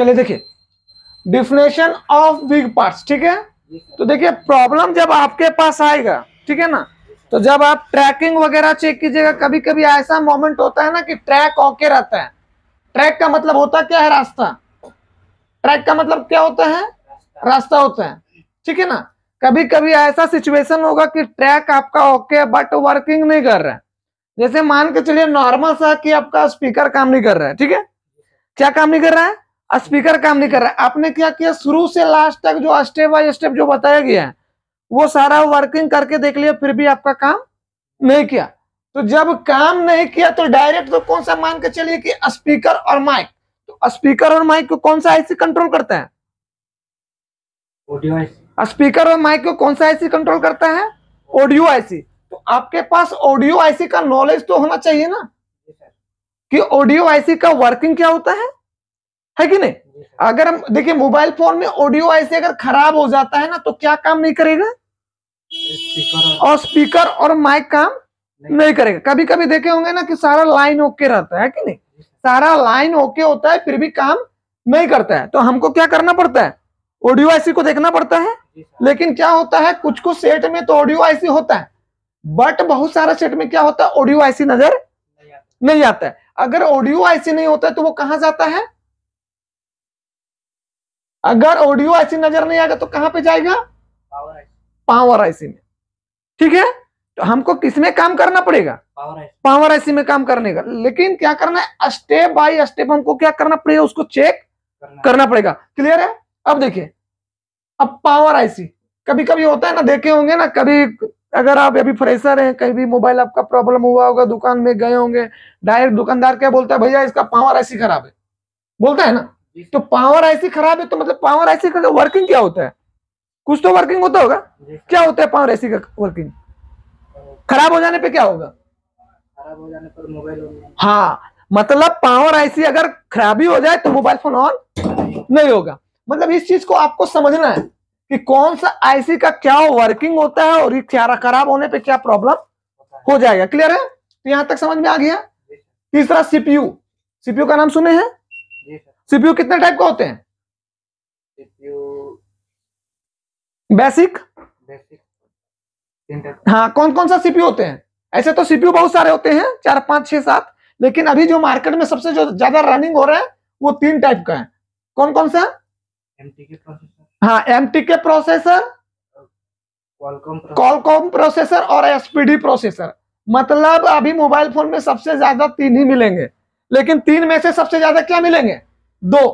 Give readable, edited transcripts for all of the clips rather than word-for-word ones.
चलिए देखिए definition of week parts, ठीक है। तो देखिए प्रॉब्लम जब आपके पास आएगा, ठीक है ना, तो जब आप ट्रैकिंग वगैरह चेक कीजिएगा, कभी कभी ऐसा मोमेंट होता है ना कि ट्रैक ओके रहता है। ट्रैक का मतलब होता क्या है? रास्ता। ट्रैक का मतलब क्या होता है? रास्ता होता है, ठीक है ना। कभी कभी ऐसा सिचुएशन होगा कि ट्रैक आपका ओके बट वर्किंग नहीं कर रहा है। जैसे मान के चलिए नॉर्मल सा कि आपका स्पीकर काम नहीं कर रहा है, ठीक है। क्या काम नहीं कर रहा है? स्पीकर काम नहीं कर रहा है। आपने क्या किया, शुरू से लास्ट तक जो स्टेप बाय स्टेप जो बताया गया है वो सारा वर्किंग करके देख लिया, फिर भी आपका काम नहीं किया। तो जब काम नहीं किया तो डायरेक्ट तो कौन सा मान के चलिए कि स्पीकर और माइक। तो स्पीकर और माइक को कौन सा आईसी कंट्रोल करता है? Audio IC. स्पीकर और माइक को कौन सा आईसी कंट्रोल करता है? Audio IC. तो आपके पास ऑडियो आईसी का नॉलेज तो होना चाहिए ना कि ऑडियो आईसी का वर्किंग क्या होता है कि नहीं। अगर हम देखिए मोबाइल फोन में ऑडियो आईसी अगर खराब हो जाता है ना तो क्या काम नहीं करेगा? और स्पीकर और माइक काम नहीं करेगा। कभी कभी देखे होंगे ना कि सारा लाइन ओके रहता है कि नहीं, सारा लाइन ओके होता है फिर भी काम नहीं करता है। तो हमको क्या करना पड़ता है? ऑडियो आईसी को देखना पड़ता है। लेकिन क्या होता है, कुछ कुछ सेट में तो ऑडियो आईसी होता है बट बहुत सारा सेट में क्या होता है, ऑडियो आईसी नजर नहीं आता है। अगर ऑडियो आईसी नहीं होता है तो वो कहां जाता है? अगर ऑडियो आईसी नजर नहीं आएगा तो कहां पे जाएगा? पावर आईसी में, ठीक है। तो हमको किसमें काम करना पड़ेगा? पावर आईसी में काम करने का। लेकिन क्या करना है, स्टेप बाय स्टेप हमको क्या करना पड़ेगा, उसको चेक करना पड़ेगा। क्लियर है? अब देखिए, अब पावर आईसी कभी कभी होता है ना, देखे होंगे ना, कभी अगर आप अभी फ्रेशर हैं, कहीं भी मोबाइल आपका प्रॉब्लम हुआ होगा, दुकान में गए होंगे, डायरेक्ट दुकानदार क्या बोलता है, भैया इसका पावर आईसी खराब है, बोलता है ना। तो पावर आईसी खराब है तो मतलब पावर आईसी का वर्किंग क्या होता है? कुछ तो वर्किंग होता होगा। क्या होता है पावर आईसी का वर्किंग? खराब हो जाने पे क्या होगा? खराब हो जाने पर मोबाइल, हाँ, मतलब पावर आईसी अगर खराबी हो जाए तो मोबाइल फोन ऑन नहीं होगा। मतलब इस चीज को आपको समझना है कि कौन सा आईसी का क्या वर्किंग होता है और ये क्या खराब होने पे क्या प्रॉब्लम हो जाएगा। क्लियर है? तो यहां तक समझ में आ गया। तीसरा सीपीयू। सीपीयू का नाम सुने हैं? सीपीयू कितने टाइप का होते हैं? बेसिक। हाँ, कौन कौन सा सीपीयू होते हैं? ऐसे तो सीपीयू बहुत सारे होते हैं, 4 5 6 7, लेकिन अभी जो मार्केट में सबसे जो ज्यादा रनिंग हो रहा है वो 3 टाइप का है। कौन कौन सा? एमटीके प्रोसेसर, हाँ, एमटीके प्रोसेसर, क्वालकॉम प्रोसेसर और एसपीडी प्रोसेसर। मतलब अभी मोबाइल फोन में सबसे ज्यादा 3 ही मिलेंगे, लेकिन 3 में से सबसे ज्यादा क्या मिलेंगे? 2।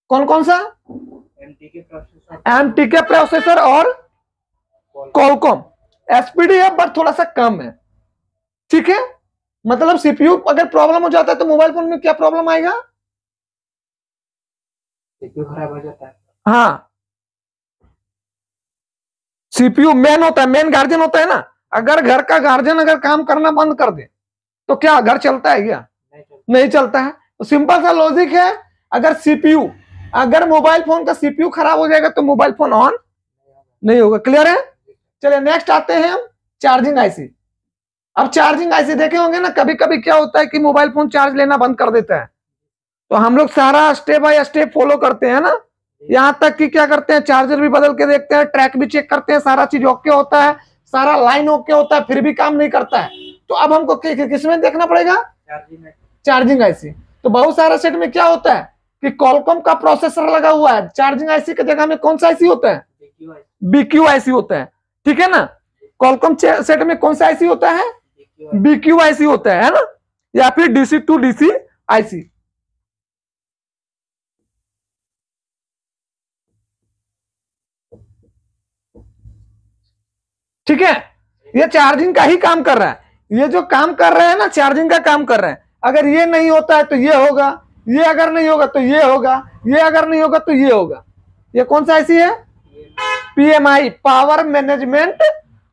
कौन कौन सा? एमटीके प्रोसेसर और क्वालकॉम। एसपीडी है बट थोड़ा सा कम है, ठीक है। मतलब सीपीयू अगर प्रॉब्लम हो जाता है तो मोबाइल फोन में क्या प्रॉब्लम आएगा? सीपीयू खराब हो जाता है। हाँ, सीपीयू मेन होता है, मेन गार्जियन होता है ना। अगर घर का गार्जियन अगर काम करना बंद कर दे तो क्या घर चलता है क्या? नहीं चलता है। तो सिंपल सा लॉजिक है, अगर सीपीयू, अगर मोबाइल फोन का सीपीयू खराब हो जाएगा तो मोबाइल फोन ऑन नहीं होगा। क्लियर है? चलिए नेक्स्ट आते हैं हम चार्जिंग आईसी। अब चार्जिंग आईसी देखे होंगे ना, कभी कभी क्या होता है कि मोबाइल फोन चार्ज लेना बंद कर देता है, तो हम लोग सारा स्टेप बाय स्टेप फॉलो करते हैं ना। यहां तक कि क्या करते हैं, चार्जर भी बदल के देखते हैं, ट्रैक भी चेक करते हैं, सारा चीज ओके होता है, सारा लाइन ओके होता है, फिर भी काम नहीं करता है। तो अब हमको किसमें देखना पड़ेगा? Charging IC. तो बहुत सारा सेट में क्या होता है कि क्वालकॉम का प्रोसेसर लगा हुआ है, चार्जिंग आईसी की जगह में कौन सा आईसी होता है? बीक्यू आईसी होता है, ठीक है ना। क्वालकॉम सेट में कौन सा आईसी होता है? बीक्यू आईसी होता है ना, या फिर डीसी टू डीसी आईसी। ठीक है, ये चार्जिंग का ही काम कर रहा है। ये जो काम कर रहे हैं ना, चार्जिंग का काम कर रहे हैं। अगर ये नहीं होता है तो ये होगा, ये अगर नहीं होगा तो ये होगा, ये अगर नहीं होगा तो ये होगा। ये कौन सा आईसी है? PMI, power management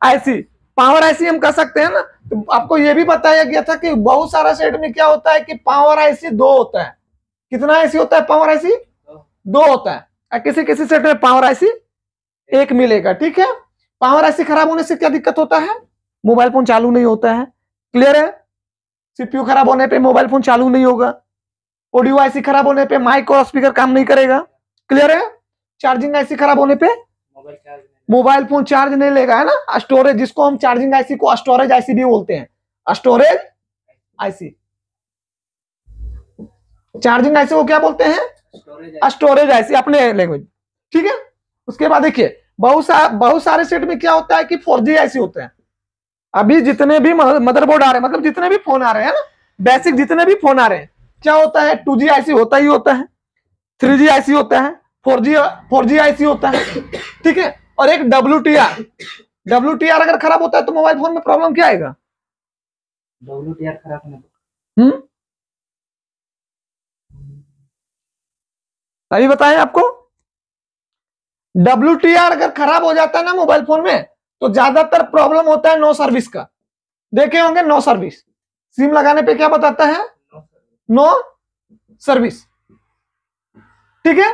IC. Power IC हम कह सकते हैं ना। तो आपको ये भी बताया गया था कि बहुत सारा सेट में क्या होता है कि पावर आईसी 2 होता है। कितना आईसी होता है? पावर आईसी 2 होता है। किसी किसी सेट में पावर आईसी 1 मिलेगा, ठीक है। पावर आईसी खराब होने से क्या दिक्कत होता है? मोबाइल फोन चालू नहीं होता है। क्लियर है? सीपीयू खराब होने पे मोबाइल फोन चालू नहीं होगा। ऑडियो आईसी खराब होने पे माइक और स्पीकर काम नहीं करेगा। क्लियर है? चार्जिंग आईसी खराब होने पे मोबाइल फोन चार्ज नहीं लेगा, है ना। स्टोरेज, जिसको हम चार्जिंग आईसी को स्टोरेज आईसी भी बोलते हैं, स्टोरेज आईसी। चार्जिंग आईसी को क्या बोलते हैं? स्टोरेज आईसी, अपने लैंग्वेज। ठीक है। उसके बाद देखिए बहुत सारे सेट में क्या होता है कि 4G आईसी होते हैं। अभी जितने भी मदरबोर्ड आ रहे हैं, मतलब जितने भी फोन आ रहे हैं ना, बेसिक जितने भी फोन आ रहे हैं, क्या होता है? 2G आईसी होता ही होता है, 3G आईसी होता है, 4G आईसी होता है। ठीक है। और एक WTR अगर खराब होता है तो मोबाइल फोन में प्रॉब्लम क्या आएगा? WTR खराब होने अभी बताएं आपको। WTR अगर खराब हो जाता है ना मोबाइल फोन में, तो ज्यादातर प्रॉब्लम होता है नो सर्विस का। देखे होंगे नो सर्विस, सिम लगाने पे क्या बताता है? No service. ठीक है।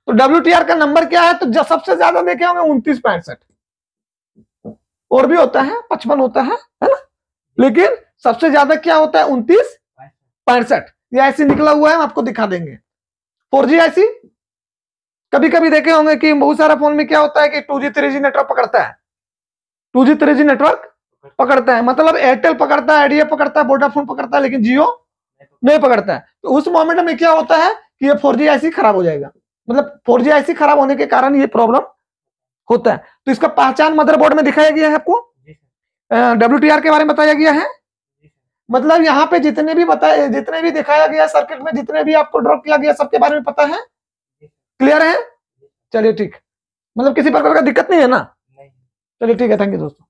तो WTR का नंबर क्या है? तो सबसे ज्यादा देखे होंगे 2965, और भी होता है 55 होता है ना, लेकिन सबसे ज्यादा क्या होता है? 2965। ये ऐसी निकला हुआ है, हम आपको दिखा देंगे। 4G आईसी कभी कभी देखे होंगे कि बहुत सारा फोन में क्या होता है कि 2G 3G नेटवर्क पकड़ता है, 2G 3G नेटवर्क पकड़ता है, मतलब एयरटेल पकड़ता है, आइडिया पकड़ता है, वोडाफोन पकड़ता है, लेकिन जियो नहीं पकड़ता है। तो उस मोमेंट में क्या होता है कि ये 4G आईसी खराब हो जाएगा, मतलब 4G आईसी खराब होने के कारण ये प्रॉब्लम होता है। तो इसका पहचान मदरबोर्ड में दिखाया गया है आपको, WTR के बारे में बताया गया है। मतलब यहाँ पे जितने भी दिखाया गया सर्किट में, जितने भी आपको ड्रॉप किया गया, सबके बारे में पता है। क्लियर है? चलिए ठीक, मतलब किसी प्रकार का दिक्कत नहीं है ना? चलिए ठीक है, थैंक यू दोस्तों।